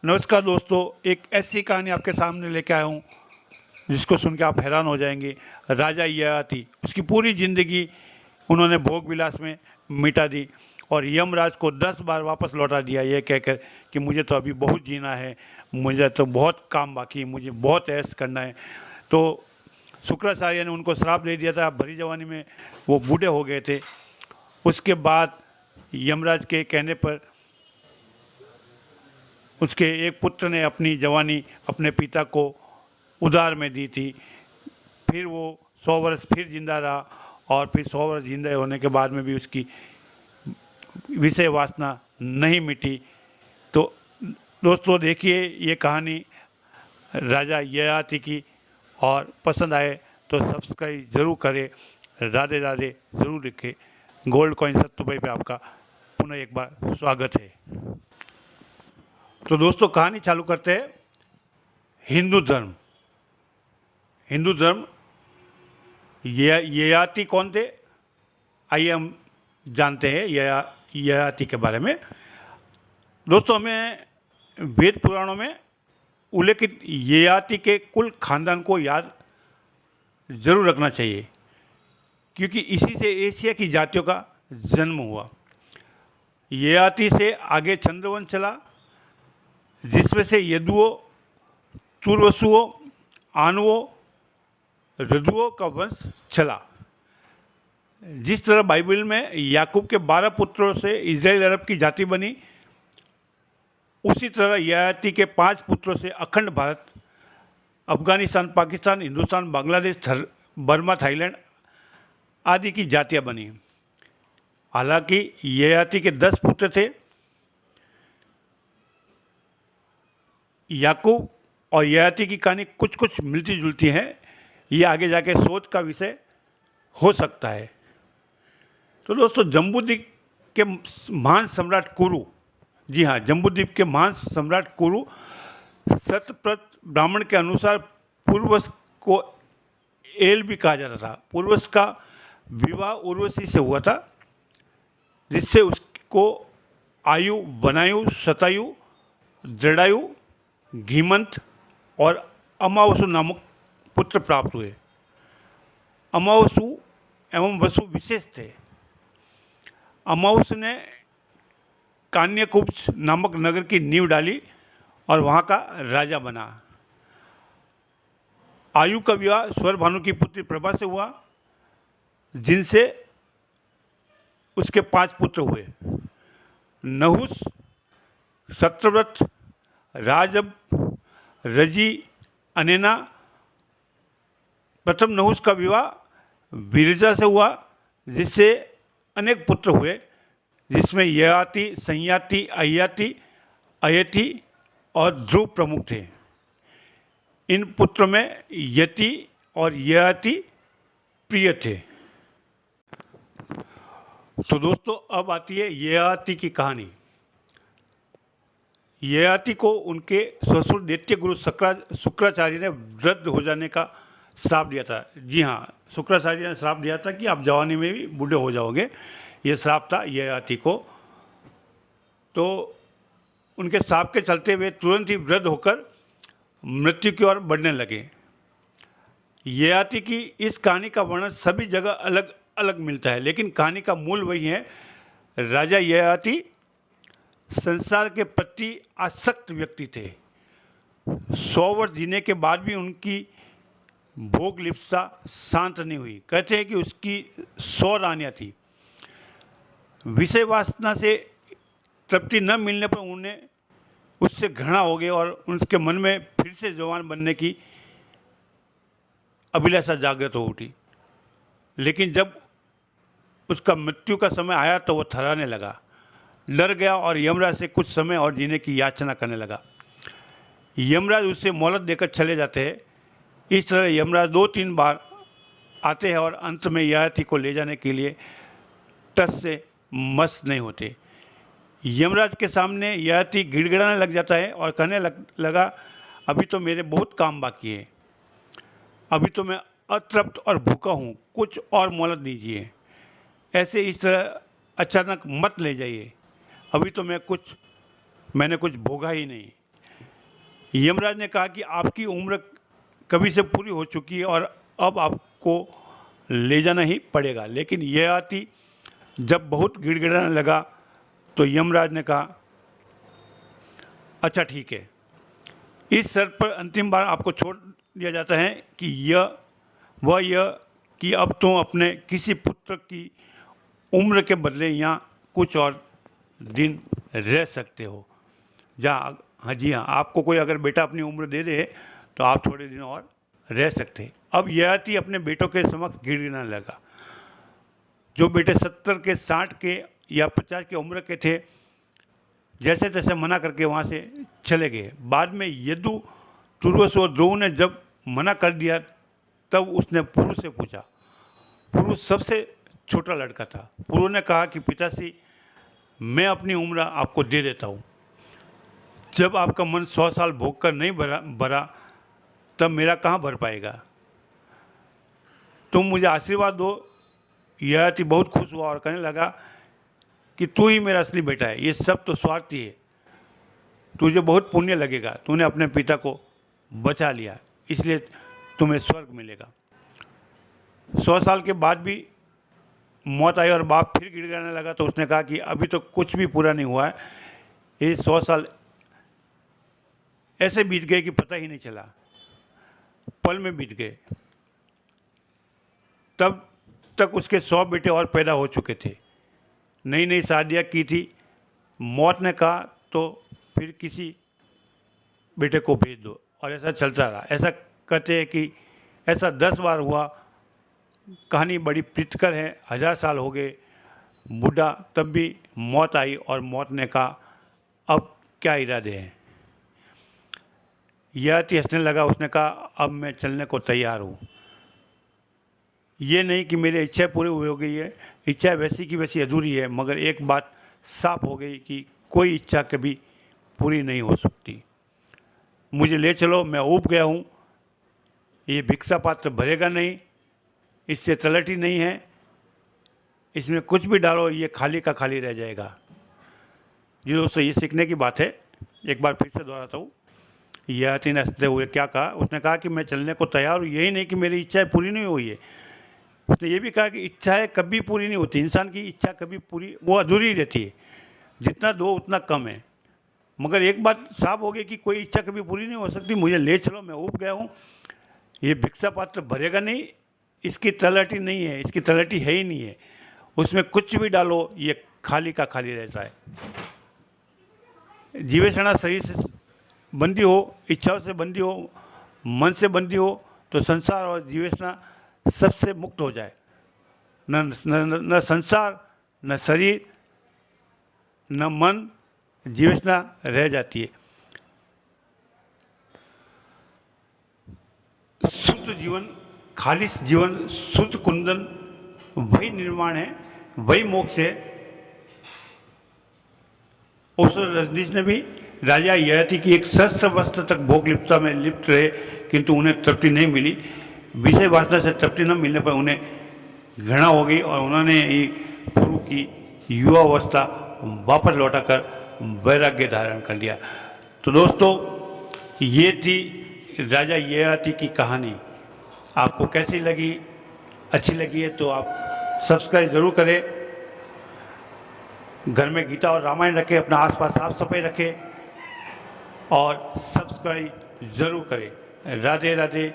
नमस्कार दोस्तों, एक ऐसी कहानी आपके सामने लेके आया हूँ जिसको सुन के आप हैरान हो जाएंगे। राजा ययाति, उसकी पूरी ज़िंदगी उन्होंने भोग विलास में मिटा दी और यमराज को 10 बार वापस लौटा दिया, ये कहकर कि मुझे तो अभी बहुत जीना है, मुझे तो बहुत काम बाकी है, मुझे बहुत ऐश करना है। तो शुक्राचार्य ने उनको श्राप दे दिया था, भरी जवानी में वो बूढ़े हो गए थे। उसके बाद यमराज के कहने पर उसके एक पुत्र ने अपनी जवानी अपने पिता को उधार में दी थी। फिर वो 100 वर्ष फिर जिंदा रहा और फिर 100 वर्ष जिंदा होने के बाद में भी उसकी विषय वासना नहीं मिटी। तो दोस्तों देखिए ये कहानी राजा ययाति की, और पसंद आए तो सब्सक्राइब ज़रूर करें, राधे राधे ज़रूर लिखें। गोल्ड कॉइन सत्तू भाई पे आपका पुनः एक बार स्वागत है। तो दोस्तों कहानी चालू करते हैं। हिंदू धर्म। हिंदू धर्म, ययाति कौन थे, आइए हम जानते हैं ययाति के बारे में। दोस्तों हमें वेद पुराणों में उल्लेखित ययाति के कुल खानदान को याद जरूर रखना चाहिए, क्योंकि इसी से एशिया की जातियों का जन्म हुआ। ययाति से आगे चंद्रवंश चला, जिसमें से यदुओं, तुर्वसुओं, आनवों, रदुओं का वंश चला। जिस तरह बाइबल में याकूब के 12 पुत्रों से इजराइल अरब की जाति बनी, उसी तरह ययाति के 5 पुत्रों से अखंड भारत, अफगानिस्तान, पाकिस्तान, हिंदुस्तान, बांग्लादेश, बर्मा, थाईलैंड आदि की जातियां बनी। हालांकि ययाति के 10 पुत्र थे। याकूब और ययाति की कहानी कुछ कुछ मिलती जुलती है, ये आगे जाके सोच का विषय हो सकता है। तो दोस्तों जम्बूद्वीप के महान सम्राट कुरु, जी हाँ, जम्बूद्वीप के महान सम्राट कुरु सतप्रत ब्राह्मण के अनुसार पूर्वज को एल भी कहा जाता था। पूर्वज का विवाह उर्वशी से हुआ था, जिससे उसको आयु, वनायु, शतायु, जड़ायु, घीमंत और अमावसु नामक पुत्र प्राप्त हुए। अमावसु एवं वसु विशेष थे। अमावसु ने कान्यकुब्ज नामक नगर की नींव डाली और वहाँ का राजा बना। आयु का विवाह स्वरभानु की पुत्री प्रभा से हुआ, जिनसे उसके 5 पुत्र हुए। नहुस, सत्रव्रत, राजब, रजी, अनेना। प्रथम नहुस का विवाह विरजा से हुआ, जिससे अनेक पुत्र हुए, जिसमें ययाति, संयाति, अय्याति, अयति और ध्रुव प्रमुख थे। इन पुत्रों में यति और ययाति प्रिय थे। तो दोस्तों अब आती है ययाति की कहानी। ययाति को उनके ससुर दैत्य गुरु शुक्राचार्य ने वृद्ध हो जाने का श्राप दिया था। जी हाँ, शुक्राचार्य ने श्राप दिया था कि आप जवानी में भी बूढ़े हो जाओगे, ये श्राप था ययाति को। तो उनके श्राप के चलते वे तुरंत ही वृद्ध होकर मृत्यु की ओर बढ़ने लगे। ययाति की इस कहानी का वर्णन सभी जगह अलग अलग मिलता है, लेकिन कहानी का मूल वही है। राजा ययाति संसार के प्रति आसक्त व्यक्ति थे। 100 वर्ष जीने के बाद भी उनकी भोग लिप्सा शांत नहीं हुई। कहते हैं कि उसकी 100 रानियाँ थी। विषय वासना से तृप्ति न मिलने पर उन्हें उससे घृणा हो गई और उनके मन में फिर से जवान बनने की अभिलाषा जागृत हो उठी। लेकिन जब उसका मृत्यु का समय आया तो वह थर्राने लगा, डर गया और यमराज से कुछ समय और जीने की याचना करने लगा। यमराज उससे मोहलत देकर चले जाते हैं। इस तरह यमराज 2-3 बार आते हैं और अंत में ययाति को ले जाने के लिए टस से मस नहीं होते। यमराज के सामने ययाति गिड़गिड़ाने लग जाता है और कहने लगा, अभी तो मेरे बहुत काम बाकी है, अभी तो मैं अतृप्त और भूखा हूँ, कुछ और मोहलत दीजिए। ऐसे इस तरह अचानक मत ले जाइए, अभी तो मैंने कुछ भोगा ही नहीं। यमराज ने कहा कि आपकी उम्र कभी से पूरी हो चुकी है और अब आपको ले जाना ही पड़ेगा। लेकिन ययाति जब बहुत गिड़गिड़ाने लगा तो यमराज ने कहा, अच्छा ठीक है, इस शर्त पर अंतिम बार आपको छोड़ दिया जाता है कि यह कि अब तुम अपने किसी पुत्र की उम्र के बदले यहाँ कुछ और दिन रह सकते हो। जहाँ हाँ जी हाँ, आपको कोई अगर बेटा अपनी उम्र दे दे तो आप थोड़े दिन और रह सकते हैं। अब ययाति अपने बेटों के समक्ष गिड़गिड़ाने लगा। जो बेटे 70 के 60 के या 50 की उम्र के थे, जैसे तैसे मना करके वहाँ से चले गए। बाद में यदु, तुर्वस और द्रोण ने जब मना कर दिया तब उसने पुरु से पूछा। पुरु सबसे छोटा लड़का था। पुरु ने कहा कि पिताश्री, मैं अपनी उम्र आपको दे देता हूँ। जब आपका मन 100 साल भोग कर नहीं भरा तब मेरा कहाँ भर पाएगा। तुम मुझे आशीर्वाद दो। ययाति बहुत खुश हुआ और कहने लगा कि तू ही मेरा असली बेटा है, ये सब तो स्वार्थी है। तुझे बहुत पुण्य लगेगा, तूने अपने पिता को बचा लिया, इसलिए तुम्हें स्वर्ग मिलेगा। 100 साल के बाद भी मौत आई और बाप फिर गिड़गिड़ाने लगा तो उसने कहा कि अभी तो कुछ भी पूरा नहीं हुआ है। ये 100 साल ऐसे बीत गए कि पता ही नहीं चला, पल में बीत गए। तब तक उसके 100 बेटे और पैदा हो चुके थे। नई नई शादियाँ की थी। मौत ने कहा तो फिर किसी बेटे को भेज दो, और ऐसा चलता रहा। ऐसा कहते हैं कि ऐसा 10 बार हुआ। कहानी बड़ी प्रीतिकर है। 1000 साल हो गए, बूढ़ा, तब भी मौत आई और मौत ने कहा अब क्या इरादे हैं। ययाति हंसने लगा। उसने कहा अब मैं चलने को तैयार हूँ। ये नहीं कि मेरी इच्छा पूरी हो गई है, इच्छा वैसी की वैसी अधूरी है, मगर एक बात साफ हो गई कि कोई इच्छा कभी पूरी नहीं हो सकती। मुझे ले चलो, मैं ऊब गया हूँ। ये भिक्षा पात्र भरेगा नहीं, इससे तलट ही नहीं है, इसमें कुछ भी डालो ये खाली का खाली रह जाएगा। जी दोस्तों, ये सीखने की बात है। एक बार फिर से दोहराता हूँ। ययाति ने हंसते हुए क्या कहा, उसने कहा कि मैं चलने को तैयार हूँ। यही नहीं कि मेरी इच्छाएं पूरी नहीं हुई है, उसने ये भी कहा कि इच्छाएं कभी पूरी नहीं होती। इंसान की इच्छा कभी पूरी, वो अधूरी रहती है। जितना दो उतना कम है। मगर एक बात साफ हो गई कि कोई इच्छा कभी पूरी नहीं हो सकती। मुझे ले चलो, मैं ऊब गया हूँ। ये भिक्षा पात्र भरेगा नहीं, इसकी तलहटी नहीं है, इसकी तलहटी है ही नहीं है। उसमें कुछ भी डालो ये खाली का खाली रहता है। जीवेषणा शरीर से बंदी हो, इच्छाओं से बंदी हो, मन से बंदी हो तो संसार और जीवेषणा सबसे मुक्त हो जाए। न संसार, न शरीर, न मन, जीवेषणा रह जाती है। शुद्ध जीवन, खालिश जीवन, शुद्ध कुंदन, वही निर्वाण है, वही मोक्ष है। उस रजनीश ने भी राजा ययाति की एक शस्त्र वस्त्र तक भोग लिप्तता में लिप्त रहे, किंतु उन्हें तृप्ति नहीं मिली। विषय वासना से तृप्ति न मिलने पर उन्हें घृणा हो गई और उन्होंने ही पुरु की युवावस्था वापस लौटाकर वैराग्य धारण कर लिया। तो दोस्तों, ये थी राजा ययाति की कहानी। आपको कैसी लगी? अच्छी लगी है तो आप सब्सक्राइब ज़रूर करें। घर में गीता और रामायण रखें, अपना आसपास साफ सफाई रखें और सब्सक्राइब ज़रूर करें। राधे राधे,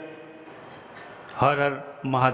हर हर महादेव।